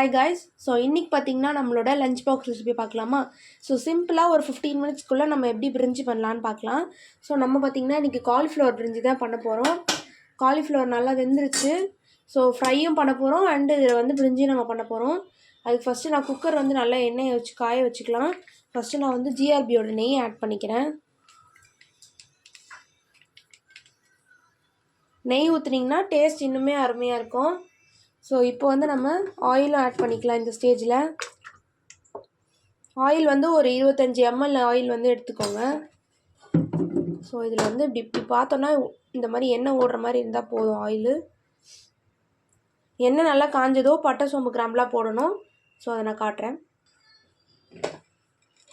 Hi guys. So இன்றைக்கி பார்த்திங்கன்னா நம்மளோட லஞ்ச் பாக்ஸ் ரெசிபி பார்க்கலாமா? ஸோ சிம்பிளாக ஒரு 15 மினிட்ஸ்க்குள்ளே நம்ம எப்படி பிரிஞ்சி பண்ணலான்னு பார்க்கலாம். ஸோ நம்ம பார்த்திங்கன்னா இன்றைக்கி காலிஃப்ளவர் பிரிஞ்சி தான் பண்ண போகிறோம். காலிஃப்ளவர் நல்லா வெந்துருச்சு. ஸோ ஃப்ரையும் பண்ண போகிறோம் அண்டு இதில் வந்து பிரிஞ்சியும் நம்ம பண்ண போகிறோம். அதுக்கு ஃபஸ்ட்டு நான் குக்கர் வந்து நல்லா எண்ணெயை வச்சு காய வச்சுக்கலாம். ஃபஸ்ட்டு நான் வந்து ஜிஆர்பியோட நெய் ஆட் பண்ணிக்கிறேன். நெய் ஊற்றுனீங்கன்னா டேஸ்ட் இன்னுமே அருமையாக இருக்கும். ஸோ இப்போ வந்து நம்ம ஆயிலும் ஆட் பண்ணிக்கலாம். இந்த ஸ்டேஜில் ஆயில் வந்து ஒரு 25 ml ஆயில் வந்து எடுத்துக்கோங்க. ஸோ இதில் வந்து இப்படி பார்த்தோன்னா இந்த மாதிரி எண்ணெய் ஓடுற மாதிரி இருந்தால் போதும். ஆயிலு எண்ணெய் நல்லா காஞ்சதோ பட்டை சோம்பு கிராம்பெலாம் போடணும். ஸோ அதை நான் காட்டுறேன்.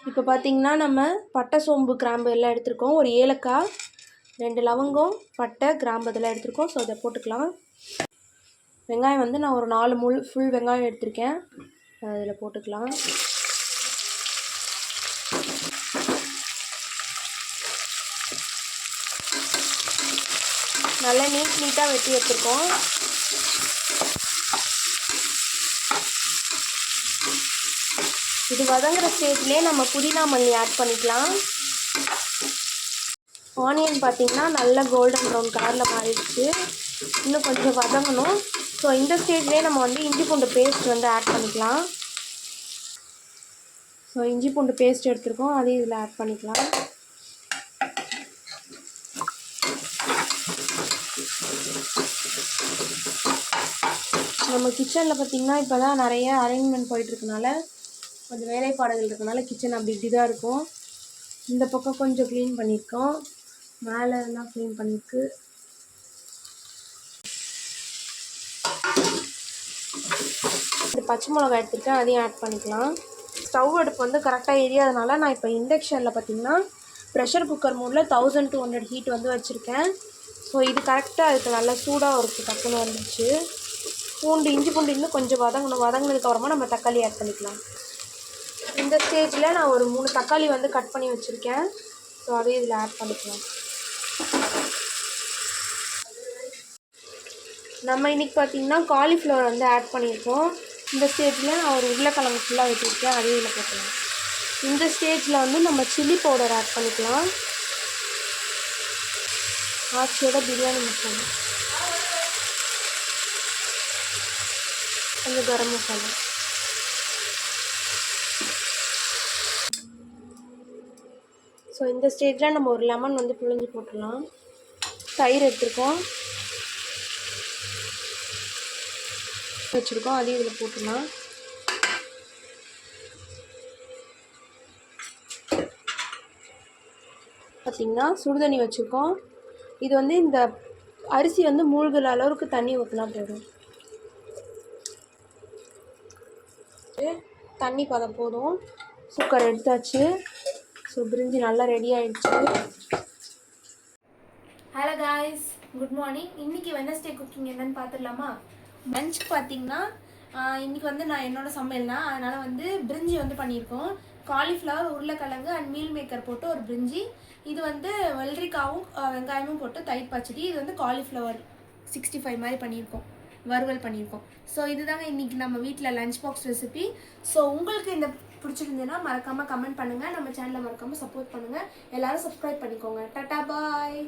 இப்போ பார்த்திங்கன்னா நம்ம பட்டை சோம்பு கிராம்பு எல்லாம் எடுத்துருக்கோம். ஒரு ஏலக்காய், 2 லவங்கம், பட்டை, கிராம்பு இதெல்லாம் எடுத்துருக்கோம். ஸோ அதை போட்டுக்கலாம். வெங்காயம் வந்து நான் ஒரு 4 ஃபுல் வெங்காயம் எடுத்திருக்கேன். அதில் போட்டுக்கலாம். நல்லா நீட்டாக வெட்டி எடுத்துருக்கோம். இது வதங்குற ஸ்டேஜ்லேயே நம்ம புதினா மல்லி ஆட் பண்ணிக்கலாம். ஆனியன் பார்த்திங்கன்னா நல்லா கோல்டன் ப்ரௌன் கலரில் மாறிடுச்சு. இன்னும் கொஞ்சம் வதங்கணும். ஸோ இந்த ஸ்டேஜ்லேயே நம்ம வந்து இஞ்சி பூண்டு பேஸ்ட் வந்து ஆட் பண்ணிக்கலாம். ஸோ இஞ்சி பூண்டு பேஸ்ட் எடுத்துருக்கோம், அதையும் இதில் ஆட் பண்ணிக்கலாம். நம்ம கிச்சனில் பார்த்திங்கன்னா இப்போ தான் நிறைய அரேஞ்ச்மெண்ட் போயிட்டுருக்கனால கொஞ்சம் வேலைப்பாடுகள் இருக்கனால கிச்சன் அப்படி இப்படி தான் இருக்கும். இந்த பக்கம் கொஞ்சம் க்ளீன் பண்ணியிருக்கோம், மேலே எல்லாம் க்ளீன் பண்ணியிருக்கு. பச்சை மிளகாய் எடுத்துருக்கேன், அதையும் ஆட் பண்ணிக்கலாம். ஸ்டவ் அடுப்பு வந்து கரெக்டாக எரியாதனால நான் இப்போ இண்டக்ஷனில் பார்த்திங்கன்னா ப்ரெஷர் குக்கர் மூடில் 1200 ஹீட் வந்து வச்சுருக்கேன். ஸோ இது கரெக்டாக அதுக்கு நல்லா சூடாக இருக்குது. டக்குன்னு வந்துடுச்சு. இஞ்சி பூண்டு இன்னும் கொஞ்சம் வதங்கினதுக்கப்புறமா நம்ம தக்காளி ஆட் பண்ணிக்கலாம். இந்த ஸ்டேஜில் நான் ஒரு 3 தக்காளி வந்து கட் பண்ணி வச்சுருக்கேன். ஸோ அதையும் இதில் ஆட் பண்ணிக்கலாம். நம்ம இன்றைக்கி பார்த்திங்கன்னா காலிஃப்ளவர் வந்து ஆட் பண்ணியிருக்கோம். இந்த ஸ்டேஜில் நான் ஒரு உருளைக்கிழங்கு ஃபுல்லாக வச்சுருக்கேன், அதையும் இதில் போட்டுக்கலாம். இந்த ஸ்டேஜில் வந்து நம்ம சில்லி பவுடர் ஆட் பண்ணிக்கலாம். ஆச்சியோட பிரியாணி மசாலா, கொஞ்சம் கரம் மசாலா. ஸோ இந்த ஸ்டேஜில் நம்ம ஒரு லெமன் வந்து பிழிஞ்சு போட்டுடலாம். தயிர் எடுத்துருக்கோம் வச்சுருக்கோம், அதையும் இதில் போட்டுடலாம். பார்த்திங்கன்னா சுடுதண்ணி வச்சுருக்கோம். இது வந்து இந்த அரிசி வந்து மூழ்கிற அளவுக்கு தண்ணி ஊற்றினா போதும். தண்ணி பதம் போதும். குக்கர் எடுத்தாச்சு. ஸோ பிரிஞ்சி நல்லா ரெடி ஆகிடுச்சு. Hello guys, good morning. இன்றைக்கி வெட்னஸ்டே குக்கிங் என்னன்னு பார்த்துடலாமா? லஞ்சுக்கு பார்த்திங்கன்னா இன்றைக்கி வந்து நான் என்னோடய சமையல் தான், அதனால் வந்து பிரிஞ்சி வந்து பண்ணியிருக்கோம். காலிஃப்ளவர், உருளைக்கிழங்கு அண்ட் மீல் மேக்கர் போட்டு ஒரு பிரிஞ்சி. இது வந்து வெள்ளரிக்காவும் வெங்காயமும் போட்டு தயிர் பச்சடி. இது வந்து காலிஃப்ளவர் 65 மாதிரி பண்ணியிருக்கோம், வறுவல் பண்ணியிருக்கோம். ஸோ இதுதாங்க இன்றைக்கி நம்ம வீட்டில் லஞ்ச் பாக்ஸ் ரெசிபி. ஸோ உங்களுக்கு இந்த பிடிச்சிருந்ததுன்னா மறக்காமல் கமெண்ட் பண்ணுங்கள். நம்ம சேனலை மறக்காமல் சப்போர்ட் பண்ணுங்கள். எல்லோரும் சப்ஸ்கிரைப் பண்ணிக்கோங்க. டாடா பாய்.